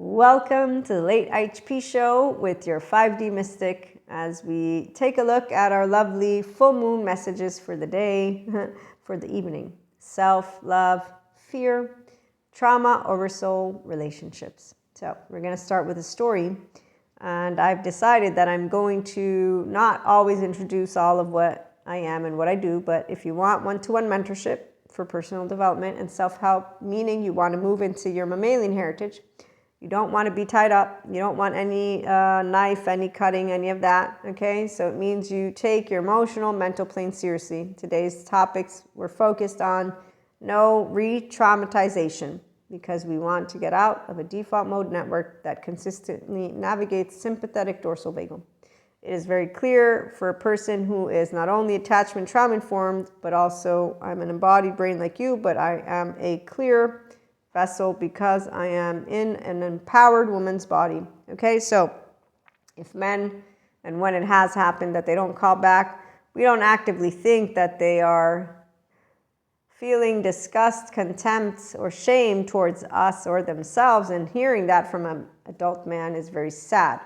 Welcome to the Late IHP show with your 5D Mystic as we take a look at our lovely full moon messages for the day, for the evening. Self, love, fear, trauma, oversoul, relationships. So we're going to start with a story. And I've decided that I'm going to not always introduce all of what I am and what I do, but if you want one-to-one mentorship for personal development and self-help, meaning you want to move into your mammalian heritage, you don't want to be tied up, you don't want any knife, any cutting, any of that, okay? So it means you take your emotional, mental plane seriously. Today's topics we're focused on no re-traumatization, because we want to get out of a default mode network that consistently navigates sympathetic dorsal vagal. It is very clear for a person who is not only attachment trauma informed, but also I'm an embodied brain like you, but I am a clear vessel because I am in an empowered woman's body. Okay, so if men, and when it has happened that they don't call back, we don't actively think that they are feeling disgust, contempt, or shame towards us or themselves, and hearing that from an adult man is very sad.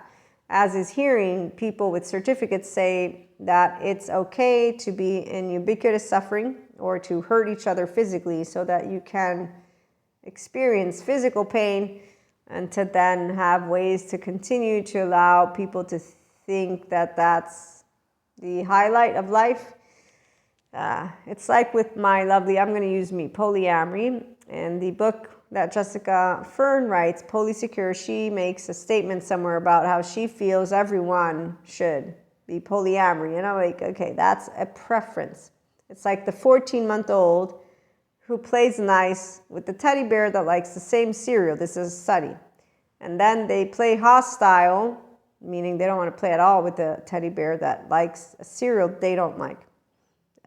As is hearing people with certificates say that it's okay to be in ubiquitous suffering or to hurt each other physically so that you can experience physical pain and to then have ways to continue to allow people to think that that's the highlight of life. It's like with my lovely, I'm going to use me, polyamory. In the book that Jessica Fern writes, Polysecure, she makes a statement somewhere about how she feels everyone should be polyamory. And I'm like, okay, that's a preference. It's like the 14-month-old who plays nice with the teddy bear that likes the same cereal. This is a study. And then they play hostile, meaning they don't want to play at all with the teddy bear that likes a cereal they don't like.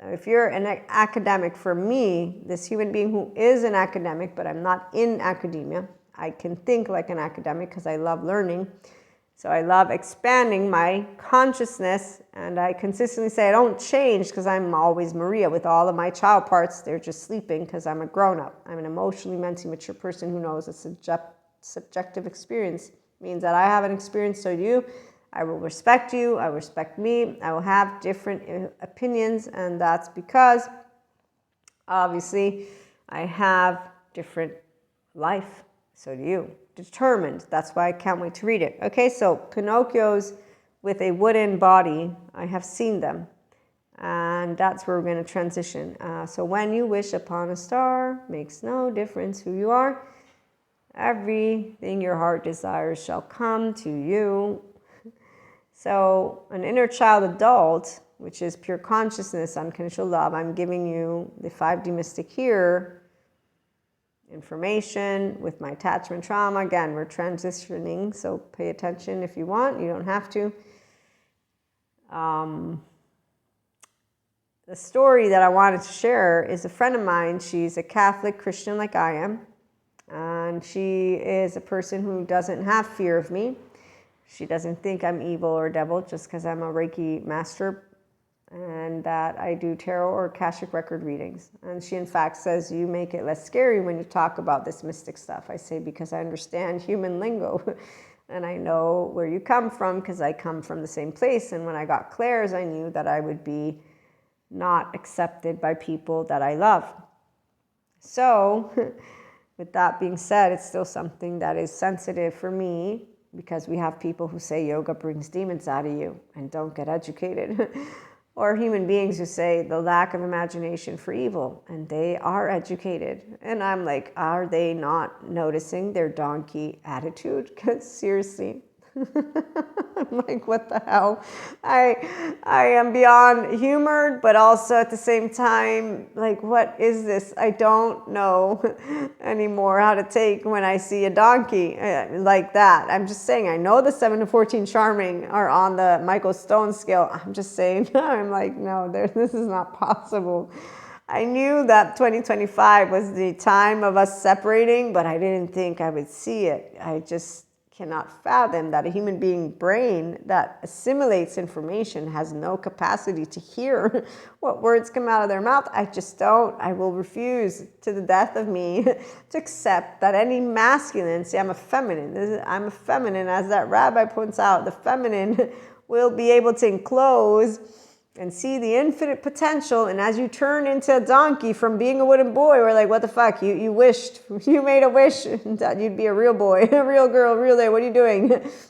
If you're an academic, for me, this human being who is an academic, but I'm not in academia, I can think like an academic because I love learning. So I love expanding my consciousness, and I consistently say I don't change because I'm always Maria with all of my child parts. They're just sleeping because I'm a grown-up. I'm an emotionally mentally mature person who knows a subjective experience. It means that I have an experience, so do you. I will respect you, I will respect me, I will have different opinions, and that's because obviously I have different life, so do you. Determined, that's why I can't wait to read it. Okay, so Pinocchios with a wooden body, I have seen them, and that's where we're going to transition. So when you wish upon a star, makes no difference who you are, everything your heart desires shall come to you. So an inner child adult, which is pure consciousness, unconditional love, I'm giving you the 5D Mystic here, information with my attachment trauma. Again, we're transitioning, so pay attention if you want. You don't have to. The story that I wanted to share is a friend of mine. She's a Catholic Christian like I am, and she is a person who doesn't have fear of me. She doesn't think I'm evil or devil just because I'm a Reiki master and that I do tarot or Akashic record readings. And she in fact says, you make it less scary when you talk about this mystic stuff. I say, because I understand human lingo and I know where you come from because I come from the same place. And when I got clairs, I knew that I would be not accepted by people that I love. So with that being said, it's still something that is sensitive for me, because we have people who say yoga brings demons out of you and don't get educated. Or human beings who say the lack of imagination for evil, and they are educated. And I'm like, are they not noticing their donkey attitude? Because seriously, I'm like, what the hell? I am beyond humored, but also at the same time, like, what is this? I don't know anymore how to take when I see a donkey like that. I'm just saying, I know the 7 to 14 charming are on the Michael Stone scale. I'm just saying, I'm like, no, this is not possible. I knew that 2025 was the time of us separating, but I didn't think I would see it. I just cannot fathom that a human being brain that assimilates information has no capacity to hear what words come out of their mouth. I just don't. I will refuse to the death of me to accept that any masculine, see, I'm a feminine. I'm a feminine, as that rabbi points out. The feminine will be able to enclose and see the infinite potential. And as you turn into a donkey from being a wooden boy, we're like, what the fuck? You wished, you made a wish that you'd be a real boy, a real girl, real day. What are you doing?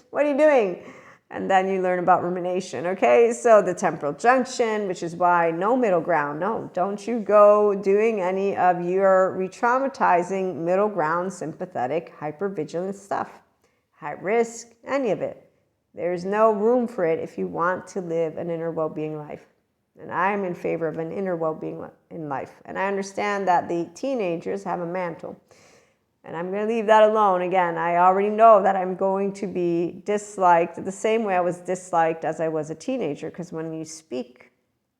What are you doing? And then you learn about rumination, okay? So the temporal junction, which is why no middle ground. No, don't you go doing any of your re-traumatizing middle ground, sympathetic, hypervigilant stuff. High risk, any of it. There's no room for it if you want to live an inner well-being life. And I'm in favor of an inner well-being in life. And I understand that the teenagers have a mantle. And I'm going to leave that alone. Again, I already know that I'm going to be disliked the same way I was disliked as I was a teenager. Because when you speak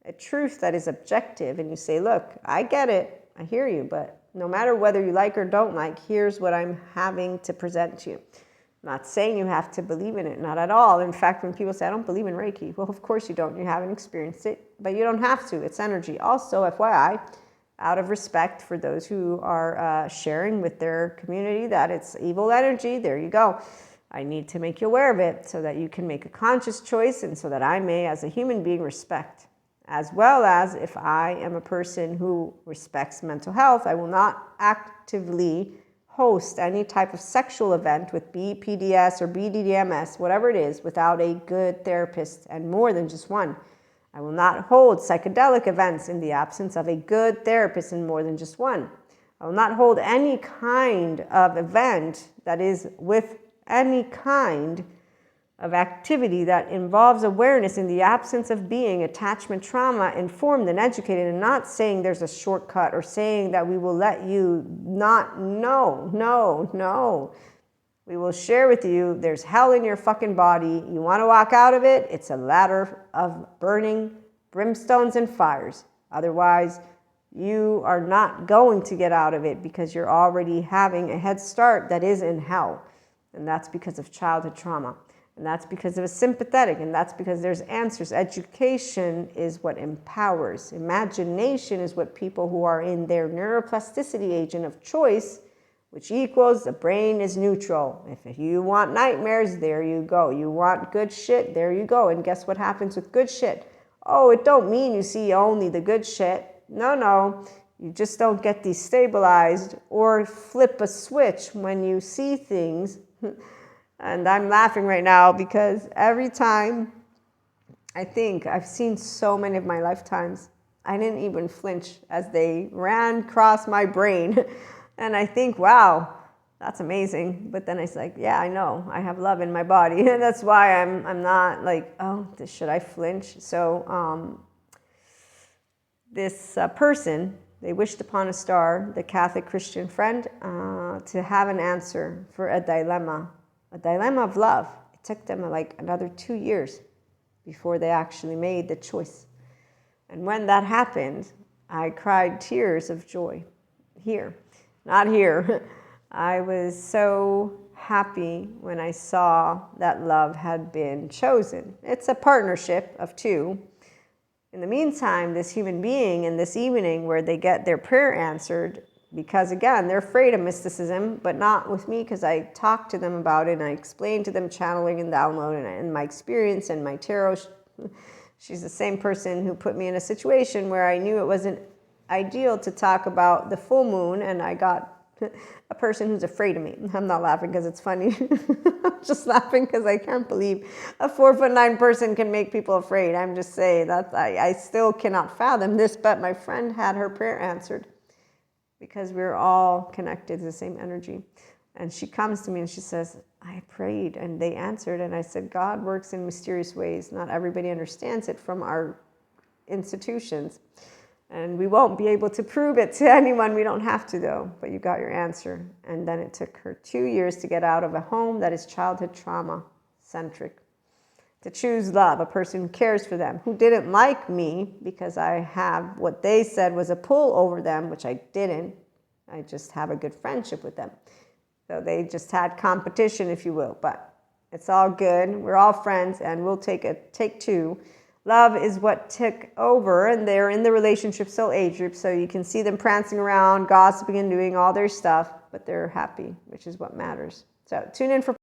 a truth that is objective and you say, look, I get it, I hear you, but no matter whether you like or don't like, here's what I'm having to present to you. Not saying you have to believe in it, not at all. In fact, when people say, I don't believe in Reiki, well, of course you don't. You haven't experienced it, but you don't have to. It's energy. Also, FYI, out of respect for those who are sharing with their community that it's evil energy, there you go. I need to make you aware of it so that you can make a conscious choice and so that I may, as a human being, respect. As well as if I am a person who respects mental health, I will not actively host any type of sexual event with BPDS or BDDMS, whatever it is, without a good therapist, and more than just one. I will not hold psychedelic events in the absence of a good therapist and more than just one. I will not hold any kind of event that is with any kind of activity that involves awareness in the absence of being attachment trauma informed and educated, and not saying there's a shortcut or saying that we will let you not know. No. We will share with you there's hell in your fucking body. You want to walk out of it? It's a ladder of burning brimstones and fires. Otherwise, you are not going to get out of it because you're already having a head start that is in hell. And that's because of childhood trauma. And that's because of a sympathetic, and that's because there's answers. Education is what empowers. Imagination is what people who are in their neuroplasticity agent of choice, which equals the brain is neutral. If you want nightmares, there you go. You want good shit, there you go. And guess what happens with good shit? Oh, it don't mean you see only the good shit. No. You just don't get destabilized or flip a switch when you see things. And I'm laughing right now because every time I think I've seen so many of my lifetimes, I didn't even flinch as they ran across my brain. And I think, wow, that's amazing. But then it's like, yeah, I know I have love in my body. And that's why I'm not like, oh, should I flinch? So this person, they wished upon a star, the Catholic Christian friend, to have an answer for a dilemma of love. It took them like another 2 years before they actually made the choice. And when that happened, I cried tears of joy. Here, not here. I was so happy when I saw that love had been chosen. It's a partnership of two. In the meantime, this human being in this evening where they get their prayer answered, because again, they're afraid of mysticism, but not with me, because I talked to them about it and I explained to them channeling and download and my experience and my tarot. She's the same person who put me in a situation where I knew it wasn't ideal to talk about the full moon, and I got a person who's afraid of me. I'm not laughing because it's funny. I'm just laughing because I can't believe a 4'9" person can make people afraid. I'm just saying that I still cannot fathom this, but my friend had her prayer answered, because we're all connected to the same energy. And she comes to me and she says, I prayed and they answered. And I said, God works in mysterious ways. Not everybody understands it from our institutions. And we won't be able to prove it to anyone. We don't have to, though. But you got your answer. And then it took her 2 years to get out of a home that is childhood trauma-centric, to choose love, a person who cares for them, who didn't like me because I have what they said was a pull over them, which I didn't. I just have a good friendship with them. So they just had competition, if you will, but it's all good. We're all friends, and we'll take two. Love is what took over, and they're in the relationship soul age group, so you can see them prancing around, gossiping and doing all their stuff, but they're happy, which is what matters. So tune in for